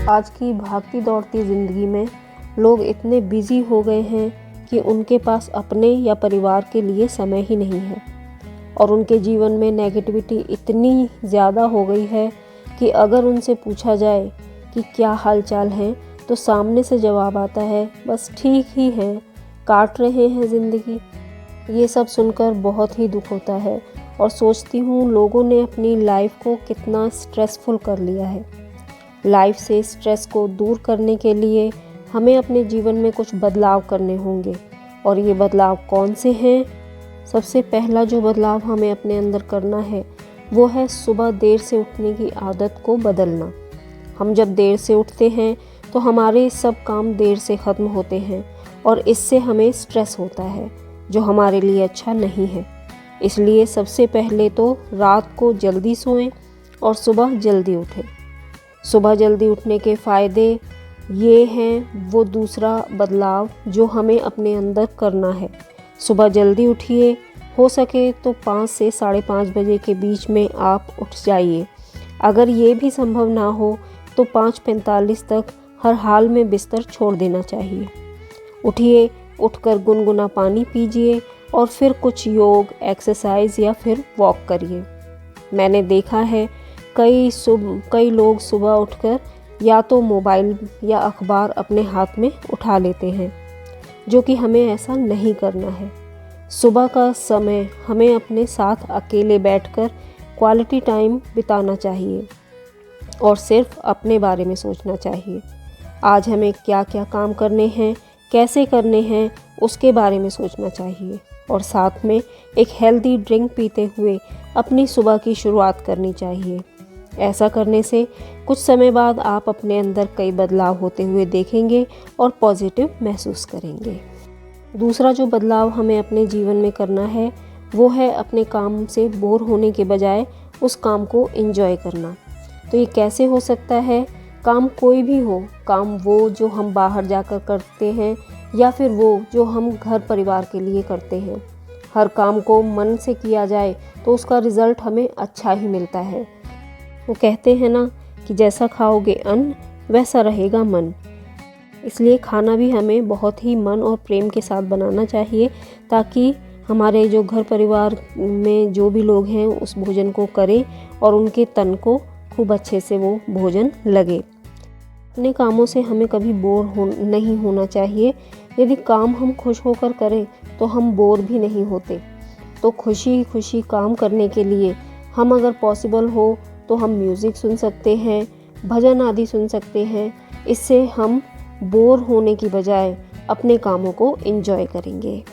आज की भागती दौड़ती ज़िंदगी में लोग इतने बिज़ी हो गए हैं कि उनके पास अपने या परिवार के लिए समय ही नहीं है और उनके जीवन में नेगेटिविटी इतनी ज़्यादा हो गई है कि अगर उनसे पूछा जाए कि क्या हाल चाल है तो सामने से जवाब आता है बस ठीक ही है, काट रहे हैं ज़िंदगी। ये सब सुनकर बहुत ही दुख होता है और सोचती हूँ लोगों ने अपनी लाइफ को कितना स्ट्रेसफुल कर लिया है। लाइफ से स्ट्रेस को दूर करने के लिए हमें अपने जीवन में कुछ बदलाव करने होंगे और ये बदलाव कौन से हैं? सबसे पहला जो बदलाव हमें अपने अंदर करना है वो है सुबह देर से उठने की आदत को बदलना। हम जब देर से उठते हैं तो हमारे सब काम देर से ख़त्म होते हैं और इससे हमें स्ट्रेस होता है जो हमारे लिए अच्छा नहीं है। इसलिए सबसे पहले तो रात को जल्दी सोएं और सुबह जल्दी उठें। सुबह जल्दी उठने के फ़ायदे ये हैं, वो दूसरा बदलाव जो हमें अपने अंदर करना है। सुबह जल्दी उठिए, हो सके तो 5 से 5:30 बजे के बीच में आप उठ जाइए। अगर ये भी संभव ना हो तो 5:45 तक हर हाल में बिस्तर छोड़ देना चाहिए। उठिए, उठकर गुनगुना पानी पीजिए और फिर कुछ योग, एक्सरसाइज या फिर वॉक करिए। मैंने देखा है कई लोग सुबह उठकर या तो मोबाइल या अखबार अपने हाथ में उठा लेते हैं, जो कि हमें ऐसा नहीं करना है। सुबह का समय हमें अपने साथ अकेले बैठकर क्वालिटी टाइम बिताना चाहिए और सिर्फ अपने बारे में सोचना चाहिए। आज हमें क्या क्या काम करने हैं, कैसे करने हैं, उसके बारे में सोचना चाहिए और साथ में एक हेल्दी ड्रिंक पीते हुए अपनी सुबह की शुरुआत करनी चाहिए। ऐसा करने से कुछ समय बाद आप अपने अंदर कई बदलाव होते हुए देखेंगे और पॉजिटिव महसूस करेंगे। दूसरा जो बदलाव हमें अपने जीवन में करना है वो है अपने काम से बोर होने के बजाय उस काम को एंजॉय करना। तो ये कैसे हो सकता है? काम कोई भी हो, काम वो जो हम बाहर जाकर करते हैं या फिर वो जो हम घर परिवार के लिए करते हैं, हर काम को मन से किया जाए तो उसका रिज़ल्ट हमें अच्छा ही मिलता है। वो कहते हैं ना कि जैसा खाओगे अन्न वैसा रहेगा मन। इसलिए खाना भी हमें बहुत ही मन और प्रेम के साथ बनाना चाहिए ताकि हमारे जो घर परिवार में जो भी लोग हैं उस भोजन को करें और उनके तन को खूब अच्छे से वो भोजन लगे। अपने कामों से हमें कभी नहीं होना चाहिए। यदि काम हम खुश होकर करें तो हम बोर भी नहीं होते। तो खुशी खुशी काम करने के लिए हम अगर पॉसिबल हो तो हम म्यूज़िक सुन सकते हैं, भजन आदि सुन सकते हैं। इससे हम बोर होने की बजाय अपने कामों को एंजॉय करेंगे।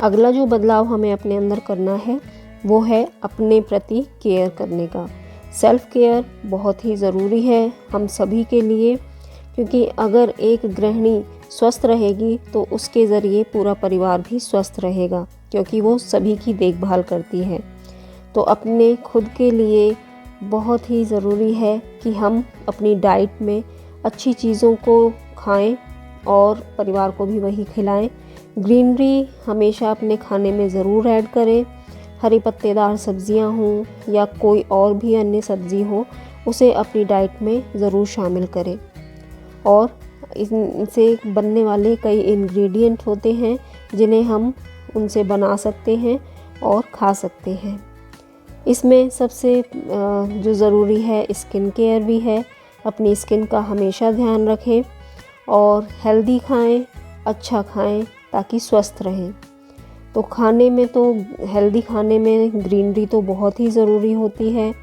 अगला जो बदलाव हमें अपने अंदर करना है वो है अपने प्रति केयर करने का। सेल्फ केयर बहुत ही ज़रूरी है हम सभी के लिए, क्योंकि अगर एक गृहिणी स्वस्थ रहेगी तो उसके ज़रिए पूरा परिवार भी स्वस्थ रहेगा, क्योंकि वो सभी की देखभाल करती है। तो अपने खुद के लिए बहुत ही ज़रूरी है कि हम अपनी डाइट में अच्छी चीज़ों को खाएं और परिवार को भी वही खिलाएं। ग्रीनरी हमेशा अपने खाने में ज़रूर ऐड करें। हरी पत्तेदार सब्जियां हों या कोई और भी अन्य सब्ज़ी हो, उसे अपनी डाइट में ज़रूर शामिल करें। और इनसे बनने वाले कई इंग्रेडिएंट होते हैं जिन्हें हम उनसे बना सकते हैं और खा सकते हैं। इसमें सबसे जो ज़रूरी है स्किन केयर भी है। अपनी स्किन का हमेशा ध्यान रखें और हेल्दी खाएं, अच्छा खाएं ताकि स्वस्थ रहें। तो खाने में तो हेल्दी खाने में ग्रीनरी तो बहुत ही ज़रूरी होती है,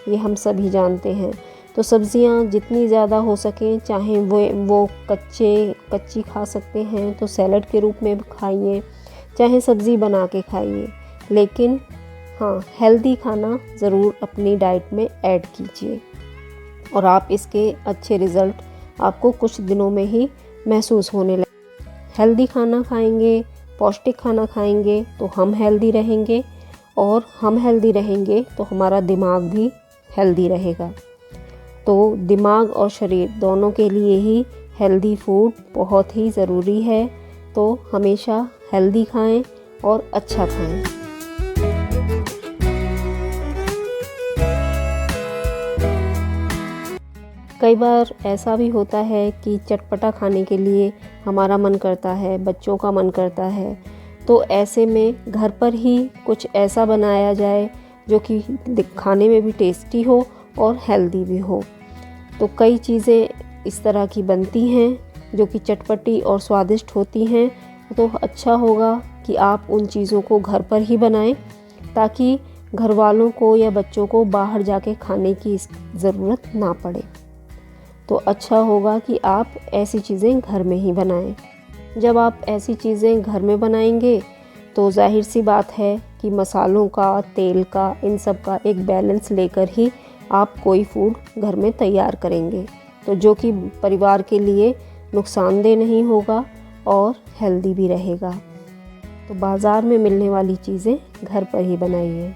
ये हम सभी जानते हैं। तो सब्ज़ियाँ जितनी ज़्यादा हो सकें, चाहे वो कच्ची खा सकते हैं तो सैलड के रूप में खाइए, चाहे सब्ज़ी बना के खाइए, लेकिन हाँ हेल्दी खाना ज़रूर अपनी डाइट में ऐड कीजिए और आप इसके अच्छे रिज़ल्ट आपको कुछ दिनों में ही महसूस होने लगे। हेल्दी खाना खाएंगे, पौष्टिक खाना खाएंगे तो हम हेल्दी रहेंगे और हम हेल्दी रहेंगे तो हमारा दिमाग भी हेल्दी रहेगा। तो दिमाग और शरीर दोनों के लिए ही हेल्दी फूड बहुत ही ज़रूरी है। तो हमेशा हेल्दी खाएं और अच्छा खाएं। कई बार ऐसा भी होता है कि चटपटा खाने के लिए हमारा मन करता है, बच्चों का मन करता है, तो ऐसे में घर पर ही कुछ ऐसा बनाया जाए जो कि खाने में भी टेस्टी हो और हेल्दी भी हो। तो कई चीज़ें इस तरह की बनती हैं जो कि चटपटी और स्वादिष्ट होती हैं, तो अच्छा होगा कि आप उन चीज़ों को घर पर ही बनाएं ताकि घर वालों को या बच्चों को बाहर जाके खाने की ज़रूरत ना पड़े। तो अच्छा होगा कि आप ऐसी चीज़ें घर में ही बनाएं। जब आप ऐसी चीज़ें घर में बनाएंगे तो जाहिर सी बात है कि मसालों का, तेल का, इन सब का एक बैलेंस लेकर ही आप कोई फूड घर में तैयार करेंगे, तो जो कि परिवार के लिए नुकसानदेह नहीं होगा और हेल्दी भी रहेगा। तो बाज़ार में मिलने वाली चीज़ें घर पर ही बनाइए।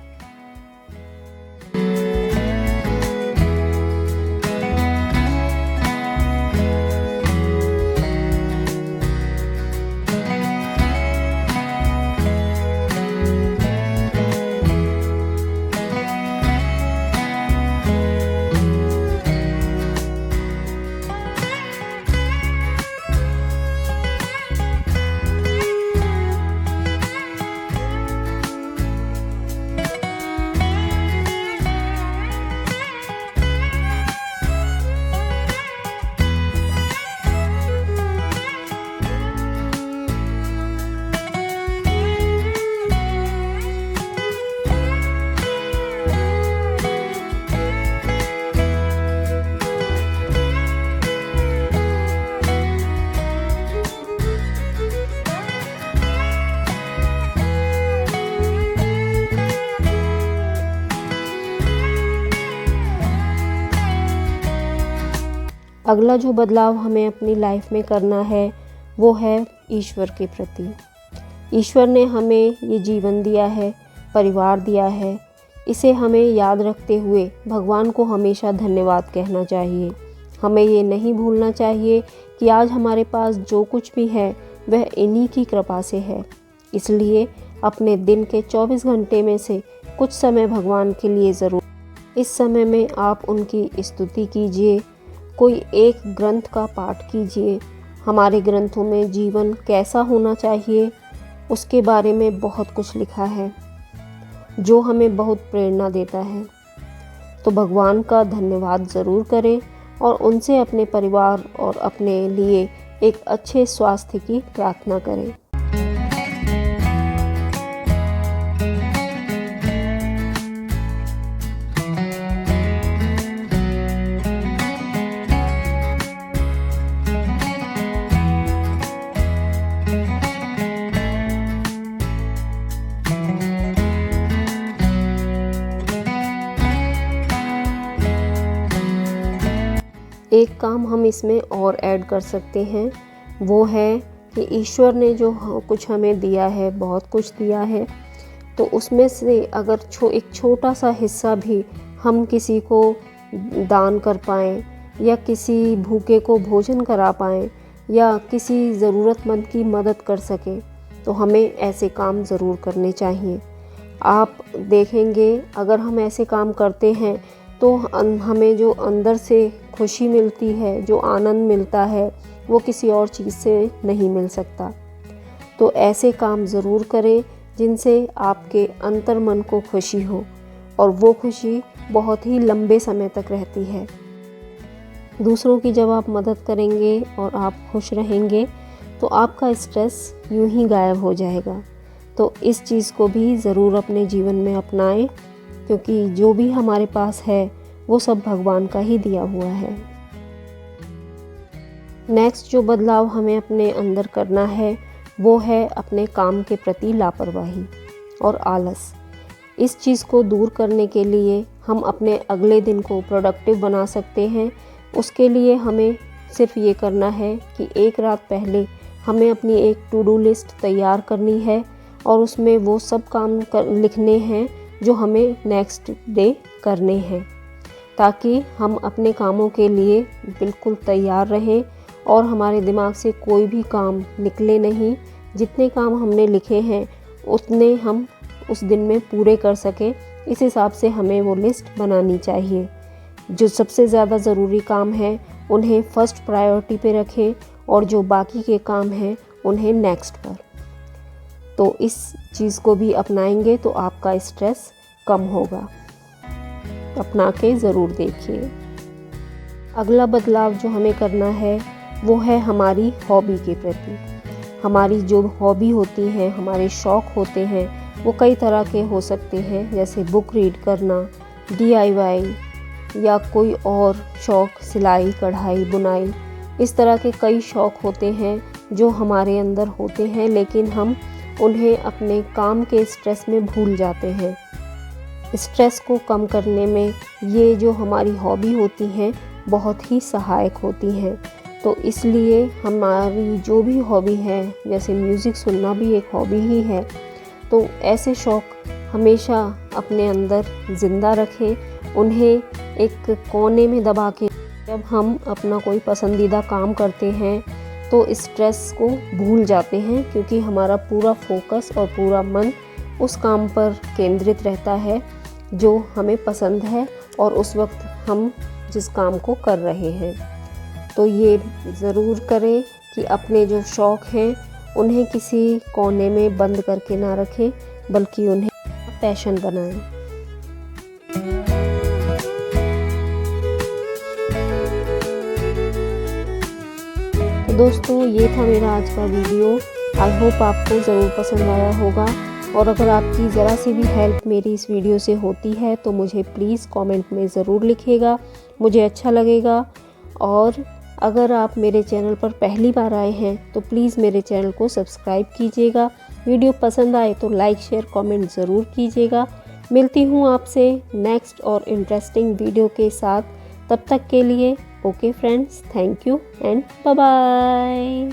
अगला जो बदलाव हमें अपनी लाइफ में करना है वो है ईश्वर के प्रति। ईश्वर ने हमें ये जीवन दिया है, परिवार दिया है, इसे हमें याद रखते हुए भगवान को हमेशा धन्यवाद कहना चाहिए। हमें ये नहीं भूलना चाहिए कि आज हमारे पास जो कुछ भी है वह इन्हीं की कृपा से है। इसलिए अपने दिन के 24 घंटे में से कुछ समय भगवान के लिए ज़रूर, इस समय में आप उनकी स्तुति कीजिए, कोई एक ग्रंथ का पाठ कीजिए। हमारे ग्रंथों में जीवन कैसा होना चाहिए उसके बारे में बहुत कुछ लिखा है जो हमें बहुत प्रेरणा देता है। तो भगवान का धन्यवाद ज़रूर करें और उनसे अपने परिवार और अपने लिए एक अच्छे स्वास्थ्य की प्रार्थना करें। एक काम हम इसमें और ऐड कर सकते हैं, वो है कि ईश्वर ने जो कुछ हमें दिया है, बहुत कुछ दिया है, तो उसमें से अगर एक छोटा सा हिस्सा भी हम किसी को दान कर पाएँ या किसी भूखे को भोजन करा पाएँ या किसी ज़रूरतमंद की मदद कर सकें, तो हमें ऐसे काम ज़रूर करने चाहिए। आप देखेंगे अगर हम ऐसे काम करते हैं तो हमें जो अंदर से खुशी मिलती है, जो आनंद मिलता है, वो किसी और चीज़ से नहीं मिल सकता। तो ऐसे काम ज़रूर करें जिनसे आपके अंतर मन को खुशी हो, और वो खुशी बहुत ही लंबे समय तक रहती है। दूसरों की जब आप मदद करेंगे और आप खुश रहेंगे तो आपका स्ट्रेस यूं ही गायब हो जाएगा। तो इस चीज़ को भी ज़रूर अपने जीवन में अपनाएं, क्योंकि जो भी हमारे पास है वो सब भगवान का ही दिया हुआ है। नेक्स्ट जो बदलाव हमें अपने अंदर करना है वो है अपने काम के प्रति लापरवाही और आलस। इस चीज़ को दूर करने के लिए हम अपने अगले दिन को प्रोडक्टिव बना सकते हैं। उसके लिए हमें सिर्फ ये करना है कि एक रात पहले हमें अपनी एक टू डू लिस्ट तैयार करनी है और उसमें वो सब काम लिखने हैं जो हमें नेक्स्ट डे करने हैं, ताकि हम अपने कामों के लिए बिल्कुल तैयार रहें और हमारे दिमाग से कोई भी काम निकले नहीं। जितने काम हमने लिखे हैं उतने हम उस दिन में पूरे कर सकें, इस हिसाब से हमें वो लिस्ट बनानी चाहिए। जो सबसे ज़्यादा ज़रूरी काम है उन्हें फर्स्ट प्रायोरिटी पे रखें और जो बाकी के काम हैं उन्हें नेक्स्ट पर। तो इस चीज़ को भी अपनाएंगे तो आपका स्ट्रेस कम होगा। अपना के ज़रूर देखिए। अगला बदलाव जो हमें करना है वो है हमारी हॉबी के प्रति। हमारी जो हॉबी होती है, हमारे शौक़ होते हैं, वो कई तरह के हो सकते हैं, जैसे बुक रीड करना, DIY या कोई और शौक़, सिलाई, कढ़ाई, बुनाई। इस तरह के कई शौक़ होते हैं जो हमारे अंदर होते हैं, लेकिन हम उन्हें अपने काम के स्ट्रेस में भूल जाते हैं। स्ट्रेस को कम करने में ये जो हमारी हॉबी होती हैं बहुत ही सहायक होती हैं। तो इसलिए हमारी जो भी हॉबी है, जैसे म्यूज़िक सुनना भी एक हॉबी ही है, तो ऐसे शौक़ हमेशा अपने अंदर ज़िंदा रखें। उन्हें एक कोने में दबा के जब हम अपना कोई पसंदीदा काम करते हैं तो स्ट्रेस को भूल जाते हैं, क्योंकि हमारा पूरा फोकस और पूरा मन उस काम पर केंद्रित रहता है जो हमें पसंद है और उस वक्त हम जिस काम को कर रहे हैं। तो ये ज़रूर करें कि अपने जो शौक़ हैं उन्हें किसी कोने में बंद करके ना रखें, बल्कि उन्हें पैशन बनाएं। तो दोस्तों, ये था मेरा आज का वीडियो। आई होप आपको ज़रूर पसंद आया होगा, और अगर आपकी ज़रा सी भी हेल्प मेरी इस वीडियो से होती है तो मुझे प्लीज़ कमेंट में ज़रूर लिखिएगा, मुझे अच्छा लगेगा। और अगर आप मेरे चैनल पर पहली बार आए हैं तो प्लीज़ मेरे चैनल को सब्सक्राइब कीजिएगा। वीडियो पसंद आए तो लाइक, शेयर, कमेंट ज़रूर कीजिएगा। मिलती हूँ आपसे नेक्स्ट और इंटरेस्टिंग वीडियो के साथ। तब तक के लिए okay friends, thank you and bye bye.